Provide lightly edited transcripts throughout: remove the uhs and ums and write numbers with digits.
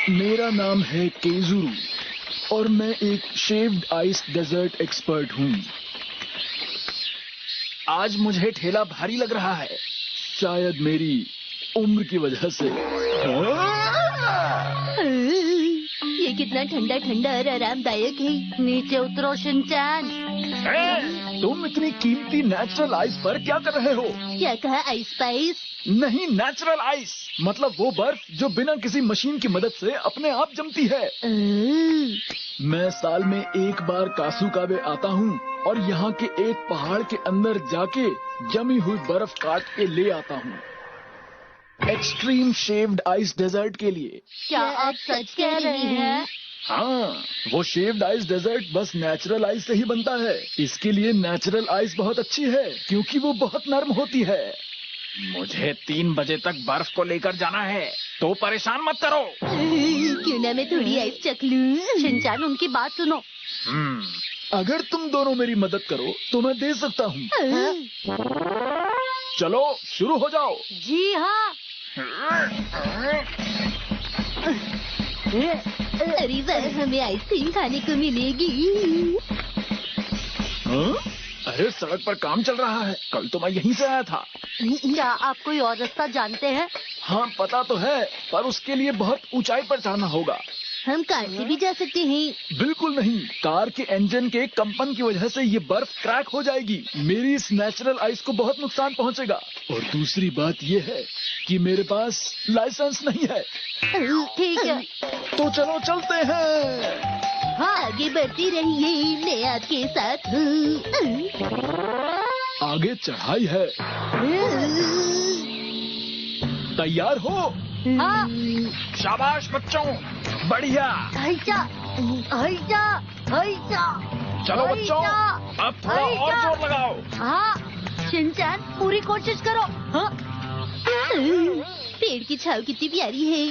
मेरा नाम है केजुरू और मैं एक शेव्ड आइस डेजर्ट एक्सपर्ट हूँ। आज मुझे ठेला भारी लग रहा है, शायद मेरी उम्र की वजह से। ये कितना ठंडा ठंडा और आरामदायक है। नीचे उतरो शिनचैन। तुम इतनी कीमती नेचुरल आइस पर क्या कर रहे हो? क्या कहा? Ice price? नहीं, नेचुरल आइस मतलब वो बर्फ जो बिना किसी मशीन की मदद से अपने आप जमती है। मैं साल में एक बार कासुकाबे आता हूँ और यहाँ के एक पहाड़ के अंदर जाके जमी हुई बर्फ काट के ले आता हूँ एक्सट्रीम शेव्ड आइस डेजर्ट के लिए। क्या आप सच कह रहे हैं? हाँ, वो शेव्ड आइस डेजर्ट बस नेचुरल आइस से ही बनता है। इसके लिए नेचुरल आइस बहुत अच्छी है क्योंकि वो बहुत नरम होती है। मुझे 3 बजे तक बर्फ को लेकर जाना है, तो परेशान मत करो। क्यों ना मैं थोड़ी आइस चख लूं? शिनचैन, उनकी बात सुनो। अगर तुम दोनों मेरी मदद करो तो मैं दे सकता हूँ। चलो शुरू हो जाओ। जी हाँ। अरे वाह, हमें आइसक्रीम खाने को मिलेगी। अरे सड़क पर काम चल रहा है, कल तो मैं यहीं से आया था। क्या आप कोई और रास्ता जानते हैं? हाँ पता तो है, पर उसके लिए बहुत ऊंचाई पर चढ़ना होगा। हम कार से भी जा सकते हैं। बिल्कुल नहीं, कार के इंजन के कंपन की वजह से ये बर्फ क्रैक हो जाएगी। मेरी इस नेचुरल आइस को बहुत नुकसान पहुंचेगा। और दूसरी बात ये है कि मेरे पास लाइसेंस नहीं है। ठीक है, तो चलो चलते हैं। हाँ आगे बढ़ती रहिए, मैं आपके साथ हूँ। आगे चढ़ाई है, तैयार हो? हाँ। शाबाश बच्चों, बढ़िया। हईचा, हईचा, हईचा। चलो बच्चों, अब थोड़ा और जोर लगाओ। हाँ शिनचैन, पूरी कोशिश करो। हाँ। पेड़ की छाव कितनी प्यारी है।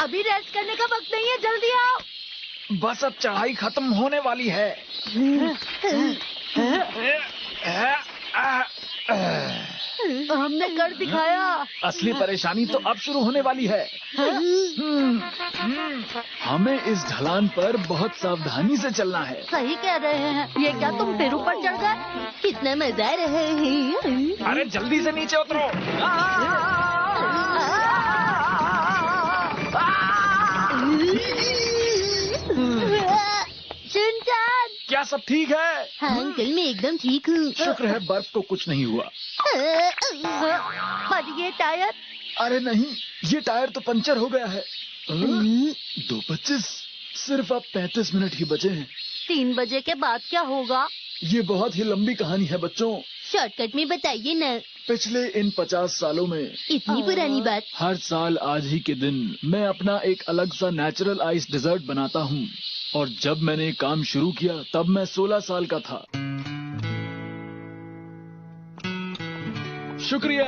अभी रेस्ट करने का वक्त नहीं है, जल्दी आओ। बस अब चढ़ाई खत्म होने वाली है। हमने कर दिखाया। असली परेशानी तो अब शुरू होने वाली है। हमें इस ढलान पर बहुत सावधानी से चलना है। सही कह रहे हैं। ये क्या तुम पेड़ ऊपर चढ़ गए? कितना मजा आ रहा है। अरे जल्दी से नीचे उतरो। शिनचैन, क्या सब ठीक है? हाँ अंकल, मैं एकदम ठीक हूँ। शुक्र है बर्फ को कुछ नहीं हुआ। पर ये टायर? अरे नहीं, ये टायर तो पंचर हो गया है। 2:25, सिर्फ अब 35 मिनट ही बचे हैं। 3 बजे के बाद क्या होगा? ये बहुत ही लंबी कहानी है बच्चों। शॉर्टकट में बताइए न। पिछले इन 50 सालों में इतनी पुरानी बात। हर साल आज ही के दिन मैं अपना एक अलग सा नेचुरल आइस डेजर्ट बनाता हूँ। और जब मैंने काम शुरू किया तब मैं 16 साल का था। शुक्रिया।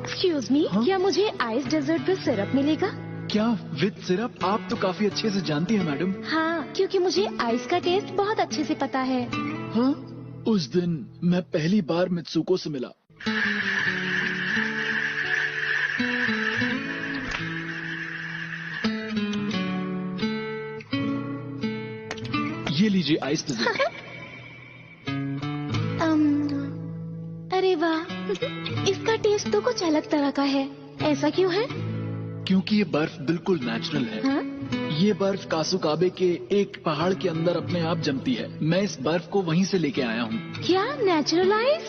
एक्सक्यूज मी, क्या मुझे आइस डेजर्ट विद सिरप मिलेगा? क्या विद सिरप? आप तो काफी अच्छे से जानती हैं मैडम। हाँ, क्योंकि मुझे आइस का टेस्ट बहुत अच्छे से पता है। हाँ, उस दिन मैं पहली बार मित्सुको से मिला। ये लीजिए आइस डेजर्ट। अरे वाह, इसका टेस्ट तो कुछ अलग तरह का है। ऐसा क्यों है? क्योंकि ये बर्फ बिल्कुल नेचुरल है। हाँ? ये बर्फ कासुकाबे के एक पहाड़ के अंदर अपने आप जमती है। मैं इस बर्फ को वहीं से लेके आया हूँ। क्या नेचुरल आइस?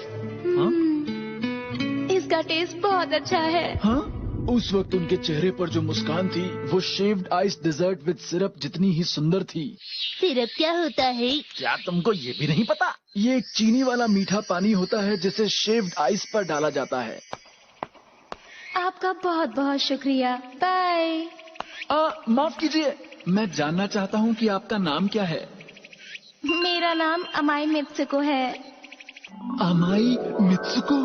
इसका टेस्ट बहुत अच्छा है। हाँ? उस वक्त उनके चेहरे पर जो मुस्कान थी वो shaved ice dessert with syrup जितनी ही सुंदर थी। सिरप क्या होता है? क्या तुमको ये भी नहीं पता? ये एक चीनी वाला मीठा पानी होता है जिसे शेव्ड आइस पर डाला जाता है। आपका बहुत बहुत शुक्रिया। बाय। माफ कीजिए, मैं जानना चाहता हूँ कि आपका नाम क्या है? मेरा नाम अमाई मित्सुको है। अमाई मित्सुको?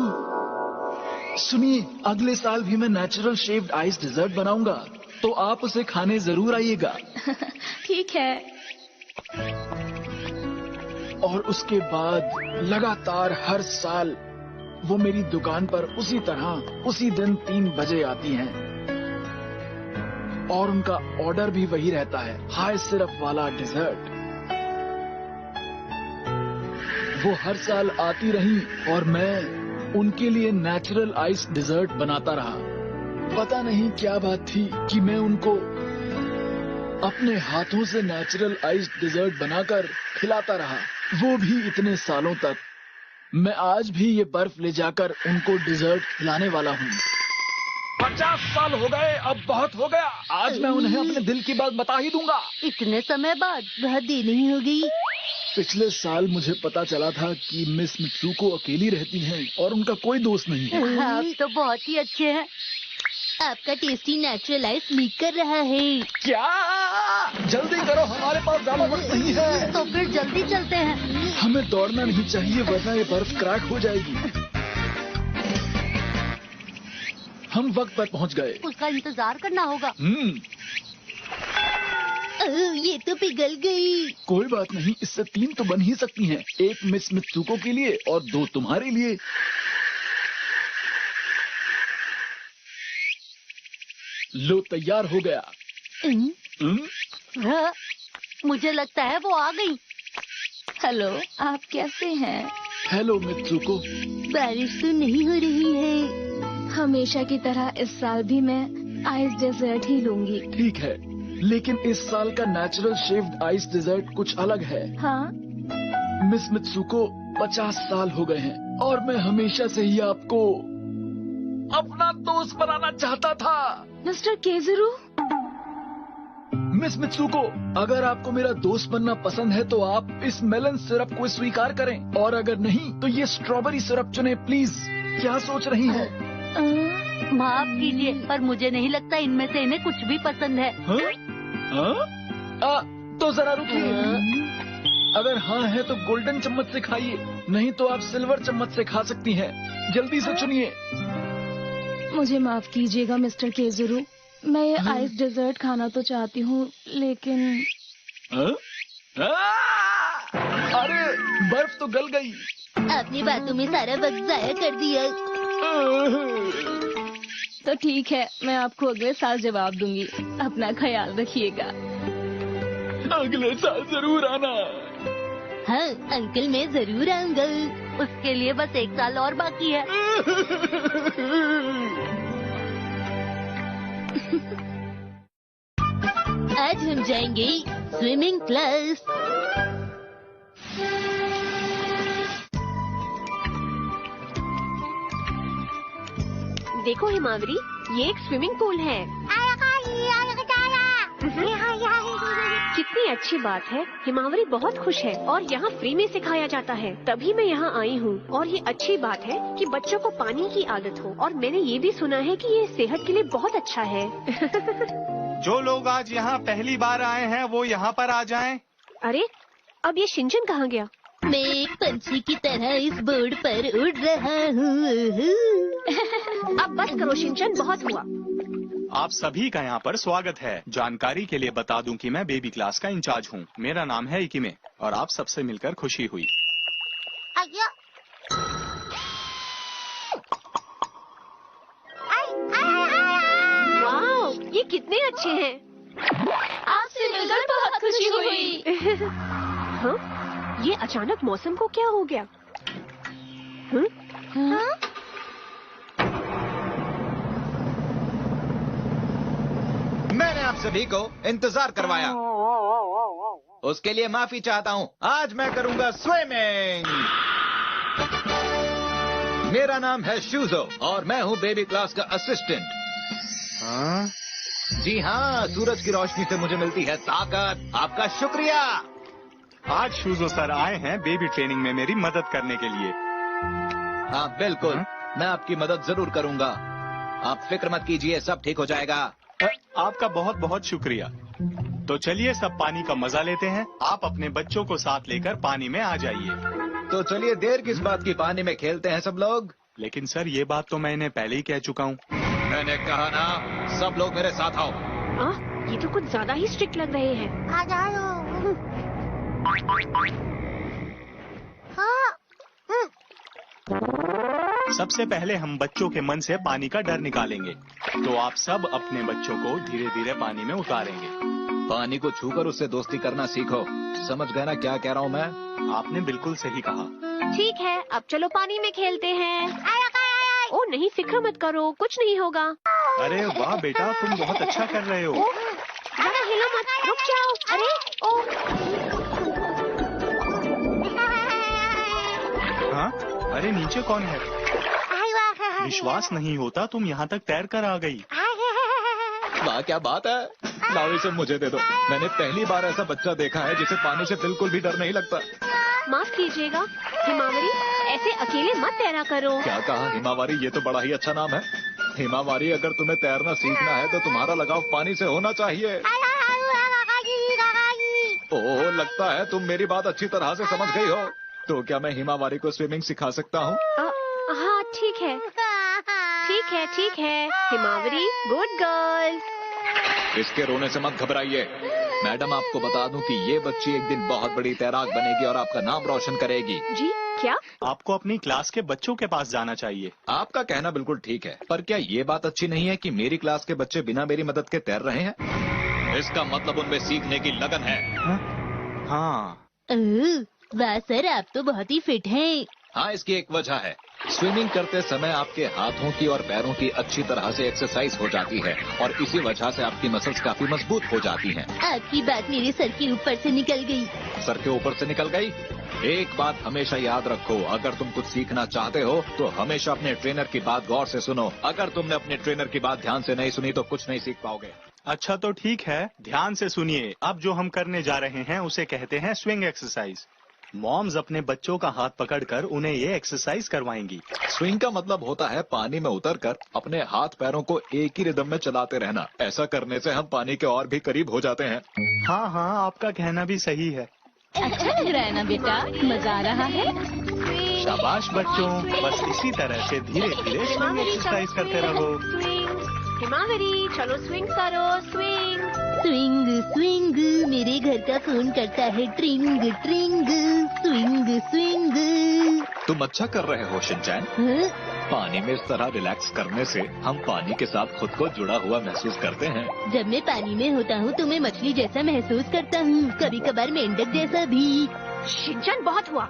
सुनिए, अगले साल भी मैं नेचुरल शेव्ड आइस डेजर्ट बनाऊंगा, तो आप उसे खाने जरूर आइएगा। ठीक है। और उसके बाद लगातार हर साल वो मेरी दुकान पर उसी तरह उसी दिन 3 बजे आती हैं और उनका ऑर्डर भी वही रहता है, हाई सिरप वाला डिजर्ट। वो हर साल आती रही और मैं उनके लिए नेचुरल आइस डिजर्ट बनाता रहा। पता नहीं क्या बात थी कि मैं उनको अपने हाथों से नेचुरल आइस डिजर्ट बनाकर खिलाता रहा, वो भी इतने सालों तक। मैं आज भी ये बर्फ ले जाकर उनको डिजर्ट खिलाने वाला हूँ। 50 साल हो गए, अब बहुत हो गया। आज मैं उन्हें अपने दिल की बात बता ही दूंगा। इतने समय बाद बहुत देर नहीं हो गई। पिछले साल मुझे पता चला था कि मिस मित्सुको अकेली रहती हैं और उनका कोई दोस्त नहीं है। आप तो बहुत ही अच्छे हैं। आपका टेस्टी नेचुरल आइस लीक कर रहा है। क्या? जल्दी करो, हमारे पास ज्यादा वक्त नहीं है। तो फिर जल्दी चलते हैं। हमें दौड़ना नहीं चाहिए वरना ये बर्फ क्रैक हो जाएगी। हम वक्त पर पहुंच गए। उसका इंतजार करना होगा। ये तो पिघल गई। कोई बात नहीं, इससे 3 तो बन ही सकती हैं। 1 मिस मित्सुको के लिए और 2 तुम्हारे लिए। लो, तैयार हो गया। हाँ, मुझे लगता है वो आ गई। हेलो, आप कैसे हैं? Hello Mitsuko. बारिश तो नहीं हो रही है। हमेशा की तरह इस साल भी मैं आइस डेजर्ट ही लूंगी। ठीक है, लेकिन इस साल का नेचुरल शेव्ड आइस डेजर्ट कुछ अलग है। हाँ? मिस मित्सुको 50 साल हो गए हैं और मैं हमेशा से ही आपको अपना दोस्त बनाना चाहता था। मिस्टर केजरू, मिस मित्सुको, अगर आपको मेरा दोस्त बनना पसंद है तो आप इस मेलन सिरप को स्वीकार करें, और अगर नहीं तो ये स्ट्रॉबेरी सिरप चुनें प्लीज। क्या सोच रही हैं? माफ कीजिए, पर मुझे नहीं लगता इनमें से इन्हें कुछ भी पसंद है। तो जरा रुकिए। अगर हाँ है तो गोल्डन चम्मच से खाइए, नहीं तो आप सिल्वर चम्मच से खा सकती हैं। जल्दी से चुनिए। मुझे माफ कीजिएगा मिस्टर केजरू, मैं ये आइस डेजर्ट खाना तो चाहती हूँ लेकिन अरे बर्फ तो गल गई। आपने बातों में सारा वक्त जाया कर दिया। तो ठीक है, मैं आपको अगले साल जवाब दूंगी। अपना ख्याल रखिएगा। अगले साल जरूर आना। हाँ अंकल, मैं जरूर आऊंगा। उसके लिए बस 1 साल और बाकी है। आज हम जाएंगे स्विमिंग क्लास। देखो हिमावरी, ये एक स्विमिंग पूल है। कितनी अच्छी बात है। हिमावरी बहुत खुश है और यहाँ फ्री में सिखाया जाता है, तभी मैं यहाँ आई हूँ। और ये अच्छी बात है कि बच्चों को पानी की आदत हो, और मैंने ये भी सुना है कि ये सेहत के लिए बहुत अच्छा है। जो लोग आज यहाँ पहली बार आए हैं वो यहाँ पर आ जाएं। अरे, अब ये शिनचन कहाँ गया? मैं एक पंछी की तरह इस बोर्ड पर उड़ रहा हूँ। अब बस करो शिनचन, बहुत हुआ। आप सभी का यहाँ पर स्वागत है। जानकारी के लिए बता दूं कि मैं बेबी क्लास का इंचार्ज हूँ। मेरा नाम है इकिमे और आप सबसे मिलकर खुशी हुई। वाओ, ये कितने अच्छे हैं। आपसे मिलकर बहुत खुशी हुई। हाँ? ये अचानक मौसम को क्या हो गया? हाँ? मैंने आप सभी को इंतजार करवाया, उसके लिए माफी चाहता हूँ। आज मैं करूंगा स्विमिंग। मेरा नाम है शूजो और मैं हूँ बेबी क्लास का असिस्टेंट। हाँ? जी हाँ, सूरज की रोशनी से मुझे मिलती है ताकत। आपका शुक्रिया। आज शूजो सर आए हैं बेबी ट्रेनिंग में मेरी मदद करने के लिए। हाँ बिल्कुल, मैं आपकी मदद जरूर करूंगा। आप फिक्र मत कीजिए, सब ठीक हो जाएगा। आपका बहुत बहुत शुक्रिया। तो चलिए सब पानी का मजा लेते हैं। आप अपने बच्चों को साथ लेकर पानी में आ जाइए। तो चलिए देर किस बात की, पानी में खेलते हैं सब लोग। लेकिन सर ये बात तो मैं इन्हें पहले ही कह चुका हूँ। मैंने कहा ना, सब लोग मेरे साथ आओ। ये तो कुछ ज्यादा ही स्ट्रिक्ट लग रहे हैं। सबसे पहले हम बच्चों के मन से पानी का डर निकालेंगे। तो आप सब अपने बच्चों को धीरे धीरे पानी में उतारेंगे। पानी को छूकर उससे दोस्ती करना सीखो। समझ गए ना क्या कह रहा हूँ मैं? आपने बिल्कुल सही कहा। ठीक है, अब चलो पानी में खेलते हैं। ओ नहीं, फिक्र मत करो, कुछ नहीं होगा। अरे वाह बेटा, तुम बहुत अच्छा कर रहे हो। जरा हिलो मत, रुक जाओ। अरे ओ हाँ? अरे नीचे कौन है? विश्वास नहीं होता तुम यहाँ तक तैर कर आ गई। वाह क्या बात है। लाओ इसे मुझे दे दो। मैंने पहली बार ऐसा बच्चा देखा है जिसे पानी से बिल्कुल भी डर नहीं लगता। माफ कीजिएगा हिमावरी, ऐसे अकेले मत तैरा करो। क्या कहा हिमावरी? ये तो बड़ा ही अच्छा नाम है। हिमावरी, अगर तुम्हें तैरना सीखना है तो तुम्हारा लगाव पानी से होना चाहिए। ओह, लगता है तुम मेरी बात अच्छी तरह से समझ गई हो। तो क्या मैं हिमावरी को स्विमिंग सिखा सकता हूँ? हाँ ठीक है, ठीक है, ठीक है। Himawari good girl. इसके रोने से मत घबराइए। मैडम, आपको बता दूं कि ये बच्ची एक दिन बहुत बड़ी तैराक बनेगी और आपका नाम रोशन करेगी। जी क्या? आपको अपनी क्लास के बच्चों के पास जाना चाहिए। आपका कहना बिल्कुल ठीक है, पर क्या ये बात अच्छी नहीं है कि मेरी क्लास के बच्चे बिना मेरी मदद के तैर रहे हैं? इसका मतलब उनमें सीखने की लगन है। हाँ। वाह सर, आप तो बहुत ही फिट हैं। हाँ, इसकी एक वजह है। स्विमिंग करते समय आपके हाथों की और पैरों की अच्छी तरह से एक्सरसाइज हो जाती है और इसी वजह से आपकी मसल्स काफी मजबूत हो जाती हैं। आपकी बात मेरे सर के ऊपर से निकल गई। सर के ऊपर से निकल गई? एक बात हमेशा याद रखो, अगर तुम कुछ सीखना चाहते हो तो हमेशा अपने ट्रेनर की बात गौर से सुनो। अगर तुमने अपने ट्रेनर की बात ध्यान से नहीं सुनी तो कुछ नहीं सीख पाओगे। अच्छा तो ठीक है, ध्यान से सुनिए। अब जो हम करने जा रहे हैं उसे कहते हैं स्विंग एक्सरसाइज। मॉम्स अपने बच्चों का हाथ पकड़कर उन्हें ये एक्सरसाइज करवाएंगी। स्विंग का मतलब होता है पानी में उतरकर अपने हाथ पैरों को एक ही रिदम में चलाते रहना। ऐसा करने से हम पानी के और भी करीब हो जाते हैं। हाँ हाँ, आपका कहना भी सही है। अच्छा लग रहा है ना बेटा? मजा आ रहा है? शाबाश बच्चों, बस इसी तरह से धीरे धीरे स्विंग एक्सरसाइज करते रहो। हिमावरी चलो स्विंग करो, स्विंग। स्विंग स्विंग, मेरे घर का फोन करता है ट्रिंग ट्रिंग। Swing swing. तुम अच्छा कर रहे हो शिनचैन। हाँ? पानी में इस तरह रिलैक्स करने से हम पानी के साथ खुद को जुड़ा हुआ महसूस करते हैं। जब मैं पानी में होता हूँ तो मैं मछली जैसा महसूस करता हूँ, कभी कभार मेंढक जैसा भी। शिनचैन बहुत हुआ।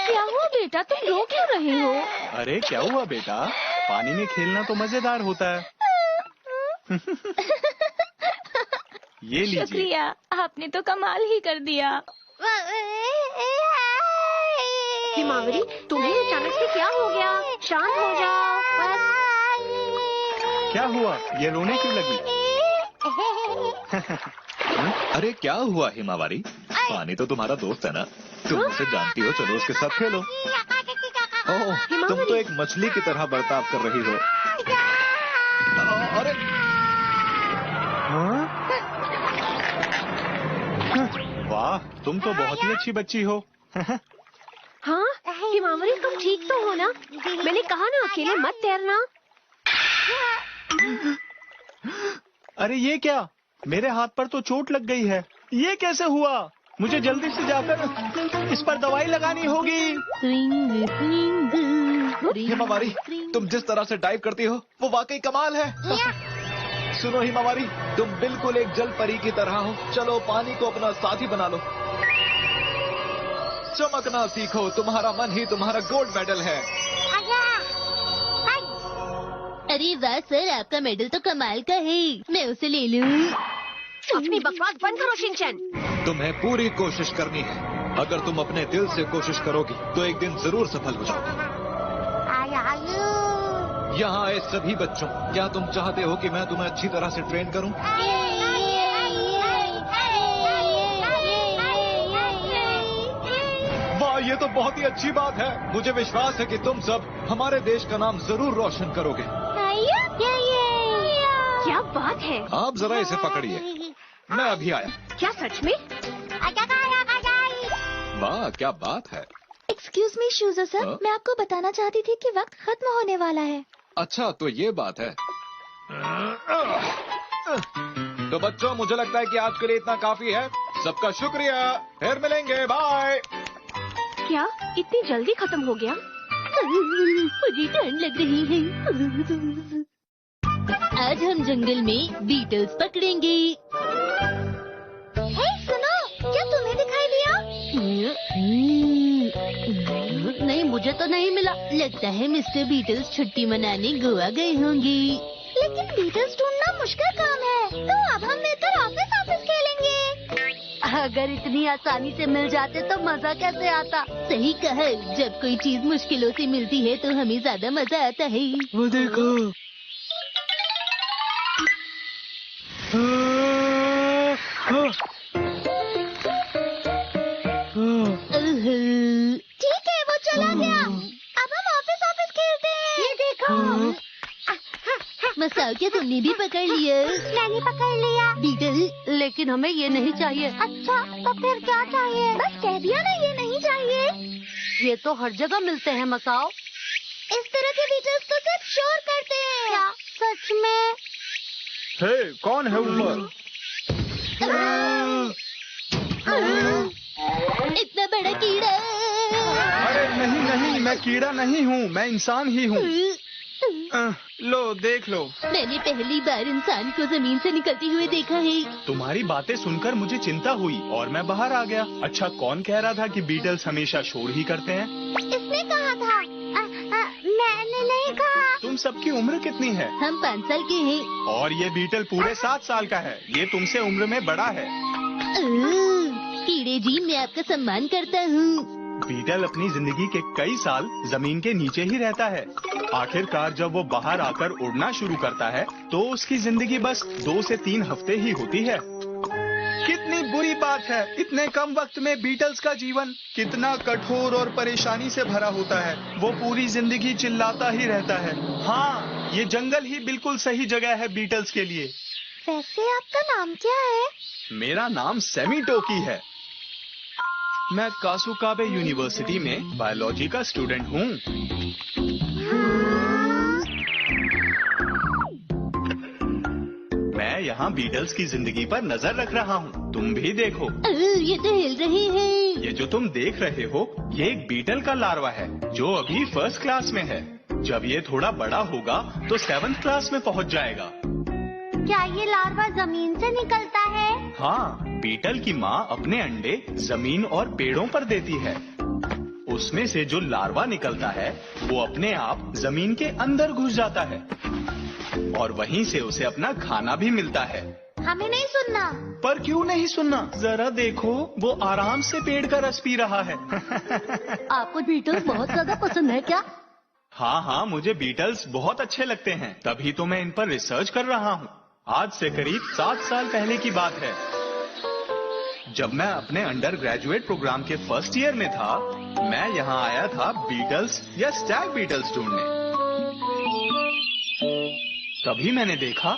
क्या हुआ बेटा, तुम रो क्यों रहे हो? अरे क्या हुआ बेटा, पानी में खेलना तो मजेदार होता है। ये लीजिए। शुक्रिया, आपने तो कमाल ही कर दिया। हिमावरी तुम्हें अचानक से क्या हो गया? शांत हो जाओ बस। क्या हुआ, ये रोने क्यों लगी? अरे क्या हुआ हिमावरी? पानी तो तुम्हारा दोस्त है ना, तुम उसे जानती हो, चलो उसके साथ खेलो। ओह, तुम तो एक मछली की तरह बर्ताव कर रही हो। अरे हाँ? वाह, तुम तो बहुत ही अच्छी बच्ची हो। हाँ हिमावरी, तुम ठीक तो हो ना? मैंने कहा ना अकेले मत तैरना। अरे ये क्या, मेरे हाथ पर तो चोट लग गई है। ये कैसे हुआ? मुझे जल्दी से जाकर इस पर दवाई लगानी होगी। Swing swing. हिमावरी, तुम जिस तरह से डाइव करती हो वो वाकई कमाल है। सुनो हिमावरी, तुम बिल्कुल एक जल परी की तरह हो। चलो पानी को अपना साथी बना लो। चमकना सीखो, तुम्हारा मन ही तुम्हारा गोल्ड मेडल है। अरे वाह सर, आपका मेडल तो कमाल का है, मैं उसे ले लूं। अपनी बकवास बंद करो शिनचैन। तुम्हें पूरी कोशिश करनी है। अगर तुम अपने दिल से कोशिश करोगी तो एक दिन जरूर सफल हो जाओगी। यहाँ आए सभी बच्चों, क्या तुम चाहते हो कि मैं तुम्हें अच्छी तरह से ट्रेन करूं? वाह, ये तो बहुत ही अच्छी बात है। मुझे विश्वास है कि तुम सब हमारे देश का नाम जरूर रोशन करोगे। क्या बात है? आप जरा इसे पकड़िए, मैं अभी आया। क्या सच में? वाह क्या बात है। एक्सक्यूज मी शूजर सर, हाँ? मैं आपको बताना चाहती थी कि वक्त खत्म होने वाला है। अच्छा तो ये बात है। तो बच्चों, मुझे लगता है कि आज के लिए इतना काफी है। सबका शुक्रिया, फिर मिलेंगे, बाय। क्या इतनी जल्दी खत्म हो गया? मुझे ठंड लग रही है। आज हम जंगल में बीटल्स पकड़ेंगे। हे सुनो, क्या तुम्हें दिखाई दिया? नहीं, मुझे तो नहीं मिला। लगता है मिस्टर बीटल्स छुट्टी मनाने गोवा गए होंगे। लेकिन बीटल्स ढूंढना मुश्किल काम है, तो अब हम मिलकर ऑफिस खेलेंगे। अगर इतनी आसानी से मिल जाते तो मजा कैसे आता? सही कहा, जब कोई चीज मुश्किलों से मिलती है तो हमें ज्यादा मजा आता है। वो देखो। ठीक है, वो चला गया। अब हम ऑफिस खेलते हैं। ये देखो। मसाओ, क्या तुमने भी पकड़ लिया? मैंने पकड़ लिया। बीटल, लेकिन हमें ये नहीं चाहिए। अच्छा, तो फिर क्या चाहिए? बस कह दिया ना, ये नहीं चाहिए। ये तो हर जगह मिलते हैं मसाओ। इस तरह के बीटल्स तो सिर्फ शोर करते हैं। क्या सच में? हे, कौन है ऊपर? इतना बड़ा कीड़ा। अरे नहीं नहीं, मैं कीड़ा नहीं हूँ, मैं इंसान ही हूँ। लो, देख लो। मैंने पहली बार इंसान को जमीन से निकलते हुए देखा है। तुम्हारी बातें सुनकर मुझे चिंता हुई और मैं बाहर आ गया। अच्छा, कौन कह रहा था कि बीटल्स हमेशा शोर ही करते हैं? इसने कहा था। मैंने नहीं कहा। तुम सबकी उम्र कितनी है? हम 5 साल के हैं। और ये बीटल पूरे 7 साल का है। ये तुमसे उम्र में बड़ा है। कीड़े जी, मैं आपका सम्मान करता हूँ। बीटल अपनी जिंदगी के कई साल जमीन के नीचे ही रहता है। आखिरकार जब वो बाहर आकर उड़ना शुरू करता है तो उसकी जिंदगी बस 2 से 3 हफ्ते ही होती है। कितनी बुरी बात है, इतने कम वक्त में बीटल्स का जीवन कितना कठोर और परेशानी से भरा होता है। वो पूरी जिंदगी चिल्लाता ही रहता है। हाँ, ये जंगल ही बिल्कुल सही जगह है बीटल्स के लिए। वैसे आपका नाम क्या है? मेरा नाम सेमी टोकी है। मैं कासुकाबे यूनिवर्सिटी में बायोलॉजी का स्टूडेंट हूँ। मैं यहाँ बीटल्स की जिंदगी पर नजर रख रहा हूँ। तुम भी देखो। ये तो हिल रहे हैं। ये जो तुम देख रहे हो, ये एक बीटल का लार्वा है जो अभी 1st क्लास में है। जब ये थोड़ा बड़ा होगा तो 7th क्लास में पहुँच जाएगा। क्या ये लार्वा जमीन से निकलता है? हाँ, बीटल की माँ अपने अंडे जमीन और पेड़ों पर देती है। उसमें से जो लार्वा निकलता है वो अपने आप जमीन के अंदर घुस जाता है और वहीं से उसे अपना खाना भी मिलता है। हमें नहीं सुनना। पर क्यों नहीं सुनना? जरा देखो, वो आराम से पेड़ का रस पी रहा है। आपको बीटल्स बहुत ज्यादा पसंद है क्या? हाँ हाँ, मुझे बीटल्स बहुत अच्छे लगते हैं, तभी तो मैं इन पर रिसर्च कर रहा हूँ। आज से करीब 7 साल पहले की बात है, जब मैं अपने अंडर ग्रेजुएट प्रोग्राम के 1st ईयर में था। मैं यहाँ आया था बीटल्स या स्टैग बीटल्स ढूंढने। तभी मैंने देखा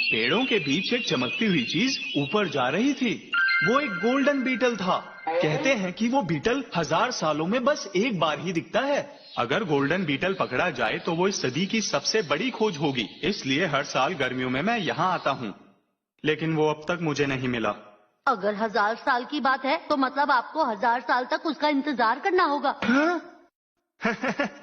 पेड़ों के बीच एक चमकती हुई चीज ऊपर जा रही थी। वो एक गोल्डन बीटल था। कहते हैं कि वो बीटल 1000 सालों में बस एक बार ही दिखता है। अगर गोल्डन बीटल पकड़ा जाए तो वो इस सदी की सबसे बड़ी खोज होगी। इसलिए हर साल गर्मियों में मैं यहाँ आता हूँ, लेकिन वो अब तक मुझे नहीं मिला। अगर 1000 साल की बात है तो मतलब आपको 1000 साल तक उसका इंतजार करना होगा।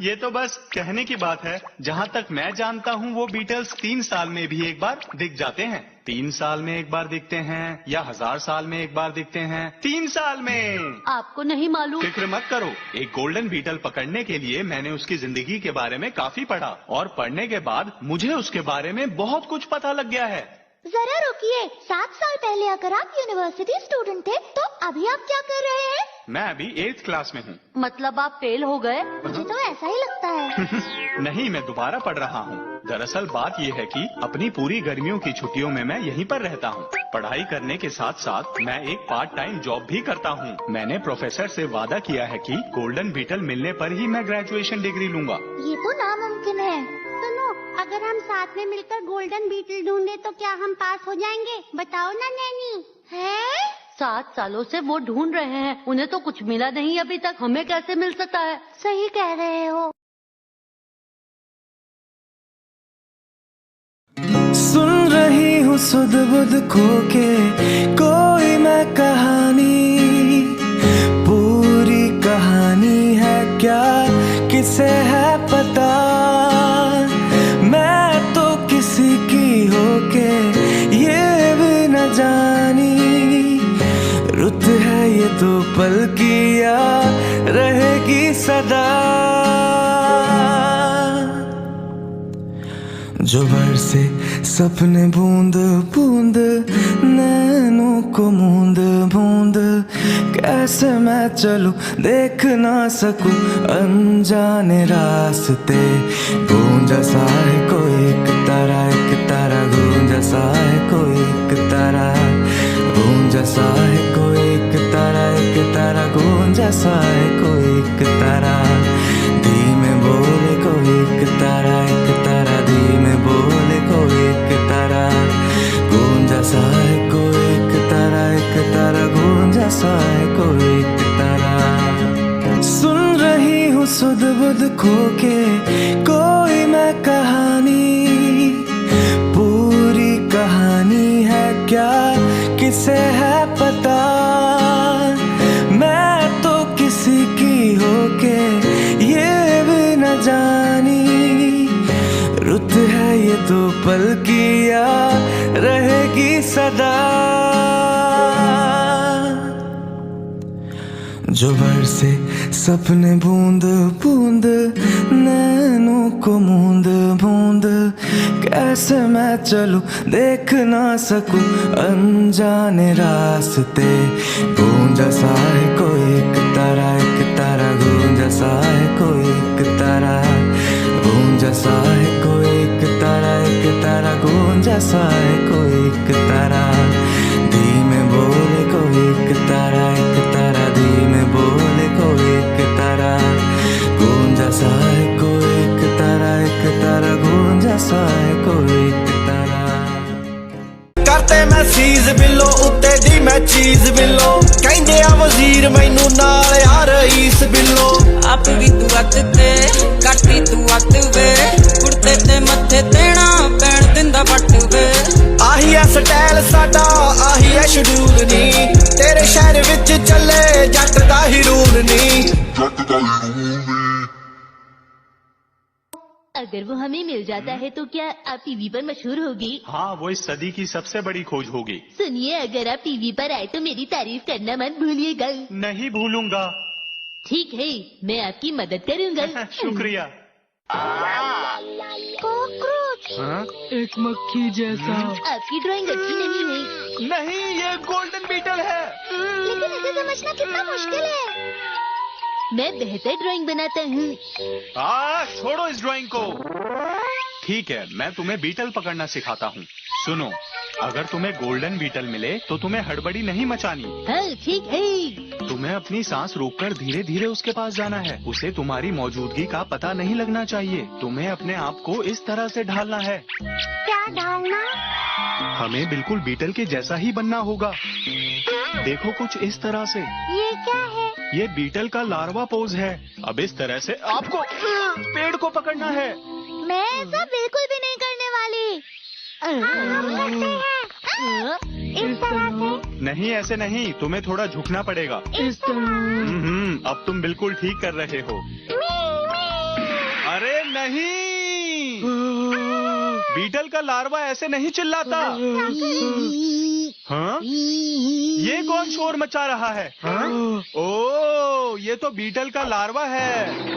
ये तो बस कहने की बात है। जहाँ तक मैं जानता हूँ वो बीटल्स 3 साल में भी एक बार दिख जाते हैं। 3 साल में एक बार दिखते हैं या 1000 साल में एक बार दिखते हैं? 3 साल में। आपको नहीं मालूम? फिक्र मत करो, एक गोल्डन बीटल पकड़ने के लिए मैंने उसकी जिंदगी के बारे में काफी पढ़ा और पढ़ने के बाद मुझे उसके बारे में बहुत कुछ पता लग गया है। जरा रुकिए, 7 साल पहले अगर आप यूनिवर्सिटी स्टूडेंट थे तो अभी आप क्या कर रहे हैं? मैं अभी 8th क्लास में हूँ। मतलब आप फेल हो गए? मुझे तो ऐसा ही लगता है। नहीं, मैं दोबारा पढ़ रहा हूँ। दरअसल बात यह है कि अपनी पूरी गर्मियों की छुट्टियों में मैं यहीं पर रहता हूँ। पढ़ाई करने के साथ साथ मैं एक पार्ट टाइम जॉब भी करता हूँ। मैंने प्रोफेसर से वादा किया है कि गोल्डन बीटल मिलने पर ही मैं ग्रेजुएशन डिग्री लूंगा। ये तो नामुमकिन है। सुनो, अगर हम साथ में मिलकर गोल्डन बीटल ढूंढे तो क्या हम पास हो जाएंगे? बताओ ना नैनी। है? 7 सालों से वो ढूंढ रहे हैं, उन्हें तो कुछ मिला नहीं अभी तक, हमें कैसे मिल सकता है? सही कह रहे हो। सुन रही हूँ सुध बुध खो के, कोई मैं कहानी, पूरी कहानी है क्या किसे है पता। मैं तो किसी की होके ये भी न जानी, रुत है ये तो पल की या रहेगी सदा। जो बरसे सपने बूंद बूंद नैनों को मूंद बूंद, कैसे मैं चलूं देख ना सकूं अनजाने रास्ते। गूंजा सा है कोई एक तारा गूंजा सा है कोई एक तारा, गूंजा सा है कोई एक तारा गूंजा सा है कोई एक तारा। धीमे बोले कोई एक तारा धीमे बोले कोई एक तारा, गूंजा सा है कोई एक तारा गूंजा सा है कोई एक तारा। सुन रही हूँ सुध बुध खो के कोई मैं कहानी, पूरी कहानी है क्या किसे है पता। मैं तो किसी की होके ये भी न जानी, रुत है ये तो पल की या रहेगी सदा। जो बरसे सपने बूंद बूंद नैनों को मूंद बूंद, कैसे मैं चलूं देख ना सकूं अनजाने रास्ते। गूंजा सा है कोई एक तारा गूंजा सा है कोई एक तारा, गूंजा सा है कोई एक तारा गूंजा सा है कोई एक तारा। धीमे बोले कोई एक तारा धीमे बोले कोई एक तारा, गूंजा सा है कोई एक तारा गूंजा सा है कोई एक तारा। करते मैं सीज बिलो उत्ते दी मैं चीज बिलो, कहंदे आ वजीर मैनू नाल आ रईस बिलो। आप भी तू अत ते काटी तू अत वे, कुर्ते ते मथे तेना पैण दिंदा पट वे। आही है स्टाइल साडा आही है शेड्यूल नी, तेरे शहर विच चले जट दा ही रूल नी। अगर वो हमें मिल जाता है तो क्या आप टीवी पर मशहूर होगी? हाँ, वो इस सदी की सबसे बड़ी खोज होगी। सुनिए, अगर आप टीवी पर आए तो मेरी तारीफ करना मत भूलिएगा। नहीं भूलूंगा। ठीक है, मैं आपकी मदद करूंगा। शुक्रिया। कॉकरोच। एक मक्खी जैसा। आपकी ड्राइंग अच्छी नहीं है। नहीं, ये गोल्डन बीटल है। लेकिन इसे समझना कितना मुश्किल है। मैं बेहतर ड्राइंग बनाता हूँ। छोड़ो इस ड्राइंग को। ठीक है, मैं तुम्हें बीटल पकड़ना सिखाता हूँ। सुनो, अगर तुम्हें गोल्डन बीटल मिले तो तुम्हें हड़बड़ी नहीं मचानी। हाँ, ठीक है। तुम्हें अपनी सांस रोककर धीरे धीरे उसके पास जाना है। उसे तुम्हारी मौजूदगी का पता नहीं लगना चाहिए। तुम्हें अपने आप को इस तरह से ढालना है। क्या ढालना? हमें बिल्कुल बीटल के जैसा ही बनना होगा। देखो, कुछ इस तरह से। ये क्या है? ये बीटल का लार्वा पोज है। अब इस तरह से आपको पेड़ को पकड़ना है। मैं ऐसा बिल्कुल भी नहीं करने वाली। इस तरह से? नहीं, ऐसे नहीं, तुम्हें थोड़ा झुकना पड़ेगा। इस तरह। अब तुम बिल्कुल ठीक कर रहे हो। अरे नहीं, बीटल का लार्वा ऐसे नहीं चिल्लाता। हाँ? ये कौन शोर मचा रहा है? हाँ? ओह, ये तो बीटल का लार्वा है।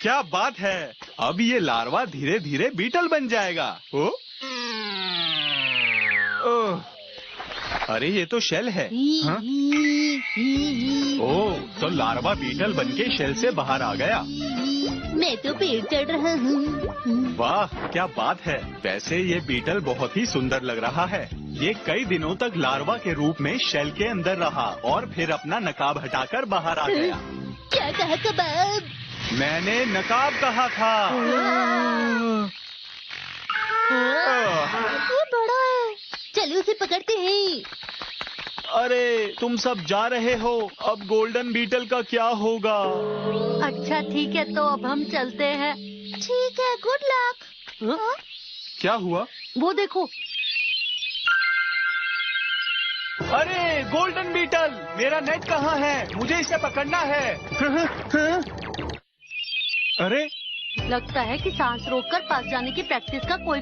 क्या बात है! अब ये लार्वा धीरे धीरे बीटल बन जाएगा। ओह, अरे ये तो शेल है। हाँ? ओह, तो लार्वा बीटल बनके शेल से बाहर आ गया। मैं तो पेड़ चढ़ रहा हूँ। वाह, क्या बात है! वैसे ये बीटल बहुत ही सुंदर लग रहा है। ये कई दिनों तक लार्वा के रूप में शेल के अंदर रहा और फिर अपना नकाब हटाकर बाहर आ गया। क्या कहा कबाब? मैंने नकाब कहा था। ये बड़ा है। चलो उसे पकड़ते हैं। अरे, तुम सब जा रहे हो, अब गोल्डन बीटल का क्या होगा? अच्छा ठीक है, तो अब हम चलते हैं। ठीक है, गुड लक। क्या हुआ? वो देखो। अरे गोल्डन बीटल, मेरा नेट कहाँ है? मुझे इसे पकड़ना है। अरे लगता है कि सांस रोककर पास जाने की प्रैक्टिस का कोई